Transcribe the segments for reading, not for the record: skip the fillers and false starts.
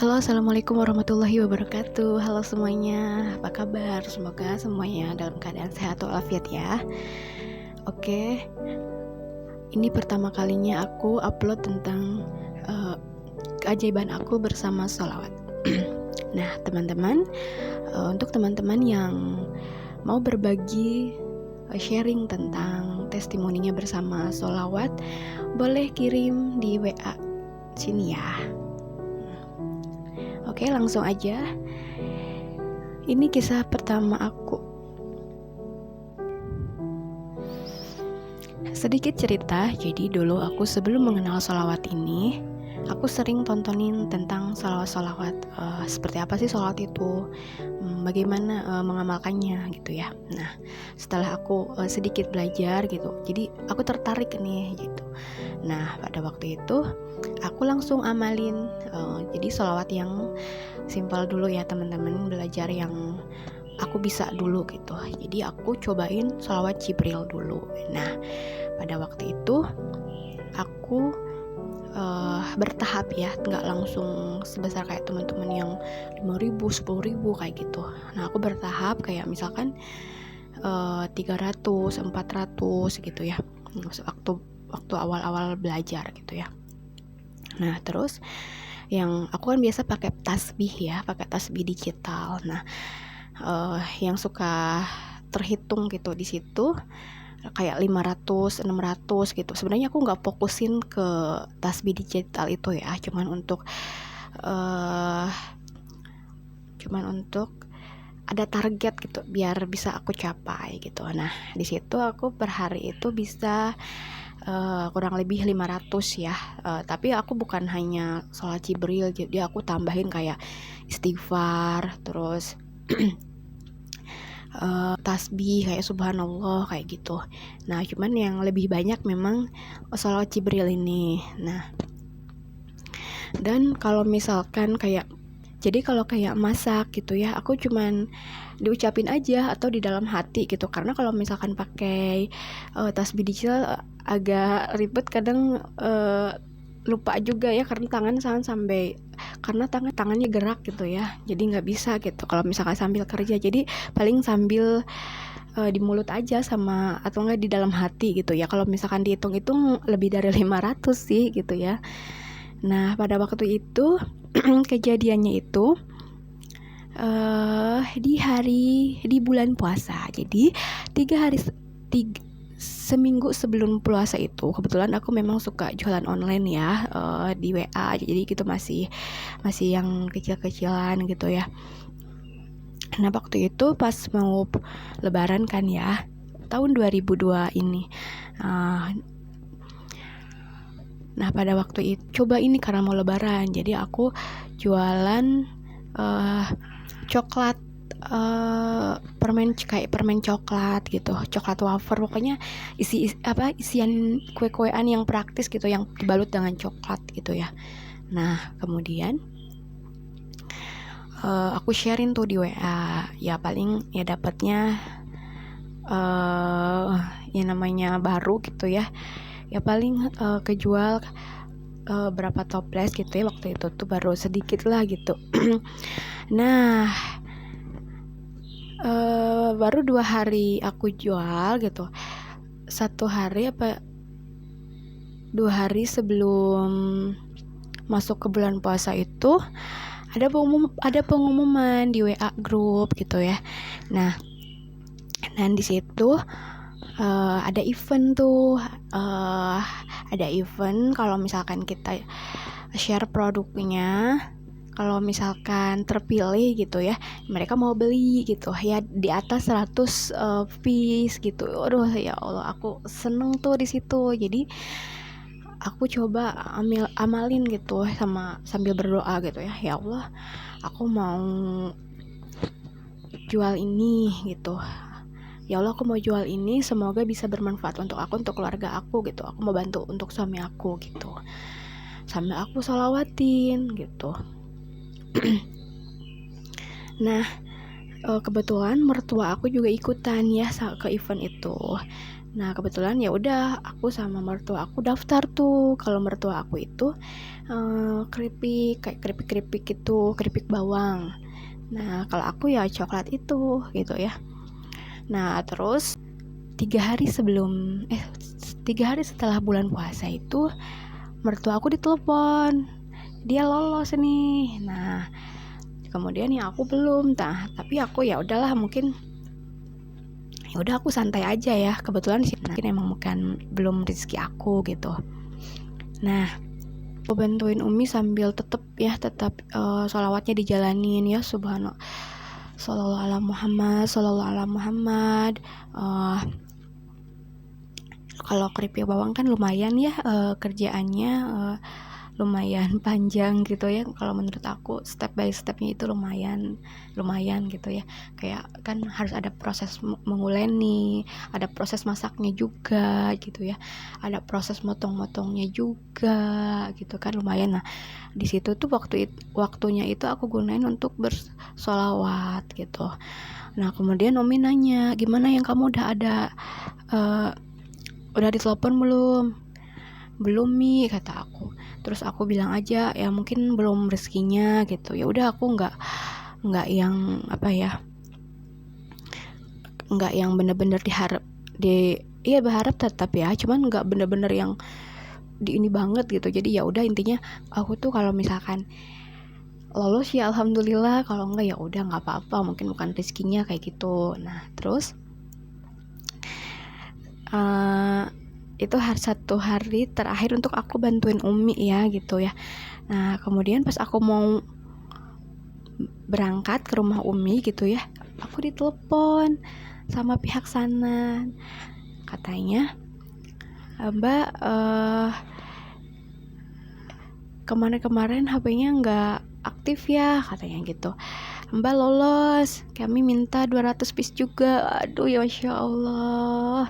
Halo, assalamualaikum warahmatullahi wabarakatuh. Halo semuanya, apa kabar? Semoga semuanya dalam keadaan sehat walafiat ya. Oke, ini pertama kalinya aku upload tentang keajaiban aku bersama sholawat. Nah teman-teman, untuk teman-teman yang mau berbagi sharing tentang testimoninya bersama sholawat, boleh kirim di WA sini ya. Oke, langsung aja. Ini kisah pertama aku. Sedikit cerita, jadi dulu aku sebelum mengenal sholawat ini, aku sering tontonin tentang sholawat-sholawat. Seperti apa sih sholawat itu, bagaimana mengamalkannya gitu ya. Nah, setelah aku sedikit belajar gitu, jadi aku tertarik nih gitu. Nah, pada waktu itu aku langsung amalin. Jadi sholawat yang simpel dulu ya teman-teman, belajar yang aku bisa dulu gitu. Jadi aku cobain sholawat Jibril dulu. Nah, pada waktu itu aku bertahap ya, nggak langsung sebesar kayak teman-teman yang 5.000, 10.000 kayak gitu. Nah, aku bertahap kayak misalkan 300, 400 gitu ya. Waktu awal-awal belajar gitu ya. Nah, terus yang aku kan biasa pakai tasbih ya, pakai tasbih digital. Nah, yang suka terhitung gitu di situ kayak 500, 600 gitu. Sebenarnya aku nggak fokusin ke tasbih digital itu ya, cuman untuk ada target gitu biar bisa aku capai gitu. Nah, di situ aku per hari itu bisa kurang lebih 500 ya. Tapi aku bukan hanya sholat Jibril, jadi aku tambahin kayak istighfar, terus tasbih kayak subhanallah kayak gitu. Nah, cuman yang lebih banyak memang sholat Jibril ini. Nah, dan kalau misalkan kalau kayak masak gitu ya, aku cuman diucapin aja atau di dalam hati gitu. Karena kalau misalkan pakai tasbih digital agak ribet, kadang lupa juga ya, karena tangannya gerak gitu ya. Jadi nggak bisa gitu kalau misalkan sambil kerja. Jadi paling sambil di mulut aja atau enggak di dalam hati gitu ya. Kalau misalkan dihitung-hitung lebih dari 500 sih gitu ya. Nah, pada waktu itu kejadiannya itu di bulan puasa. Jadi seminggu sebelum puasa itu, kebetulan aku memang suka jualan online ya, di WA. Jadi gitu masih yang kecil-kecilan gitu ya. Nah, waktu itu pas mau lebaran kan ya, tahun 2002 ini. Nah, pada waktu itu coba ini karena mau lebaran, jadi aku jualan coklat, permen coklat gitu, coklat wafer, pokoknya isian kue-kuean yang praktis gitu, yang dibalut dengan coklat gitu ya. Nah, kemudian aku sharing tuh di WA, ya paling ya dapatnya ya namanya baru gitu ya paling kejual berapa toples gitu ya. Waktu itu tuh baru sedikit lah gitu. Nah, baru 2 hari aku jual gitu. 1 hari 2 hari sebelum masuk ke bulan puasa itu ada pengumuman di WA grup gitu ya. Nah, dan di situ ada event tuh, ada event kalau misalkan kita share produknya, kalau misalkan terpilih gitu ya, mereka mau beli gitu ya di atas 100 piece gitu. Aduh ya Allah, aku seneng tuh di situ. Jadi aku coba amalin gitu sambil berdoa gitu ya. Ya Allah, aku mau jual ini gitu. Ya Allah, aku mau jual ini, semoga bisa bermanfaat untuk aku, untuk keluarga aku gitu. Aku mau bantu untuk suami aku gitu. Sambil aku sholawatin gitu. Nah, kebetulan mertua aku juga ikutan ya ke event itu. Nah kebetulan ya udah aku sama mertua aku daftar tuh. Kalau mertua aku itu keripik kayak keripik gitu, keripik bawang. Nah kalau aku ya coklat itu gitu ya. Nah terus 3 hari setelah bulan puasa itu mertua aku ditelepon, dia lolos nih. Nah kemudian ya aku belum. Nah tapi aku ya udahlah, mungkin ya udah aku santai aja ya, kebetulan sih mungkin emang bukan belum rezeki aku gitu. Nah aku bantuin Umi sambil tetap sholawatnya dijalanin ya, subhanallah, sallallahu ala Muhammad, sallallahu ala Muhammad. Kalau keripik bawang kan lumayan ya, kerjaannya lumayan panjang gitu ya. Kalau menurut aku step by stepnya itu lumayan gitu ya. Kayak kan harus ada proses menguleni, ada proses masaknya juga gitu ya, ada proses motong-motongnya juga gitu kan, lumayan. Nah di situ tuh waktunya itu aku gunain untuk bersolawat gitu. Nah kemudian Umi nanya, gimana yang kamu udah ditelepon belum Mi, kata aku. Terus aku bilang aja ya mungkin belum rezekinya gitu. Ya udah aku nggak yang nggak yang bener-bener berharap tetap ya, cuman nggak bener-bener yang di ini banget gitu. Jadi ya udah, intinya aku tuh kalau misalkan lolos ya alhamdulillah, kalau enggak ya udah nggak apa-apa, mungkin bukan rezekinya kayak gitu. Nah terus itu satu hari terakhir untuk aku bantuin Umi ya gitu ya. Nah kemudian pas aku mau berangkat ke rumah Umi gitu ya, aku ditelepon sama pihak sana, katanya Mbak kemarin HP-nya nggak aktif ya, katanya gitu. Mbak lolos, kami minta 200 piece juga. Aduh ya Masya Allah,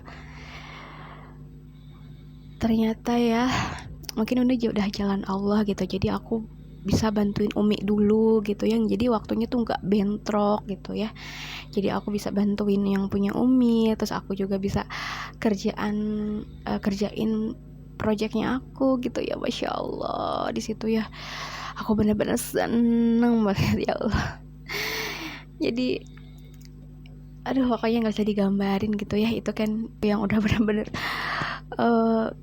ternyata ya mungkin udah jalan Allah gitu. Jadi aku bisa bantuin Umi dulu gitu ya, jadi waktunya tuh nggak bentrok gitu ya. Jadi aku bisa bantuin yang punya Umi, terus aku juga bisa kerjain projectnya aku gitu ya. Masya Allah, di situ ya aku benar-benar seneng banget ya Allah. Jadi aduh pokoknya nggak bisa digambarin gitu ya, itu kan yang udah benar-benar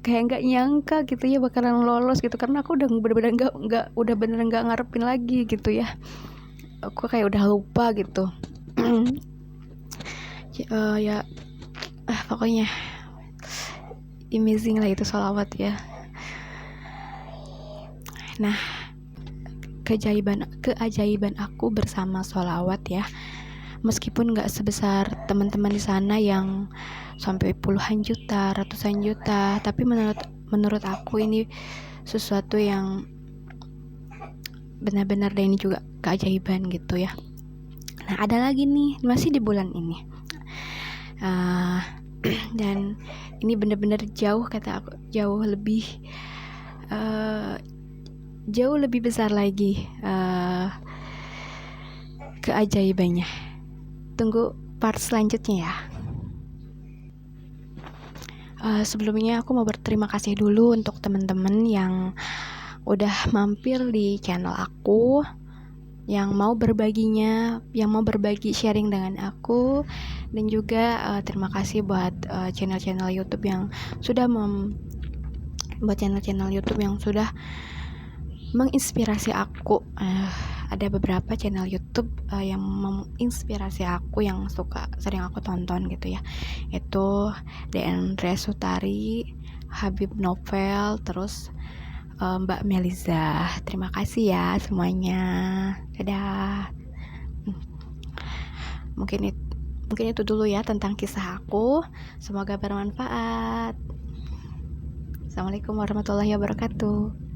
kayak nggak nyangka gitu ya bakalan lolos gitu, karena aku udah bener-bener nggak ngarepin lagi gitu ya. Aku kayak udah lupa gitu. Pokoknya amazing lah itu sholawat ya. Nah keajaiban aku bersama sholawat ya, meskipun nggak sebesar teman-teman di sana yang sampai puluhan juta, ratusan juta, tapi menurut aku ini sesuatu yang benar-benar, dan ini juga keajaiban gitu ya. Nah ada lagi nih, masih di bulan ini, dan ini benar-benar jauh lebih besar lagi keajaibannya. Tunggu part selanjutnya ya. Sebelumnya aku mau berterima kasih dulu untuk teman-teman yang udah mampir di channel aku, yang mau berbagi sharing dengan aku, dan juga terima kasih buat channel-channel YouTube yang sudah menginspirasi aku. Ada beberapa channel YouTube yang menginspirasi aku, yang sering aku tonton gitu ya, itu Andre Sutari, Habib Novel, terus Mbak Meliza. Terima kasih ya semuanya. Dadah. Mungkin itu dulu ya tentang kisah aku. Semoga bermanfaat. Assalamualaikum warahmatullahi wabarakatuh.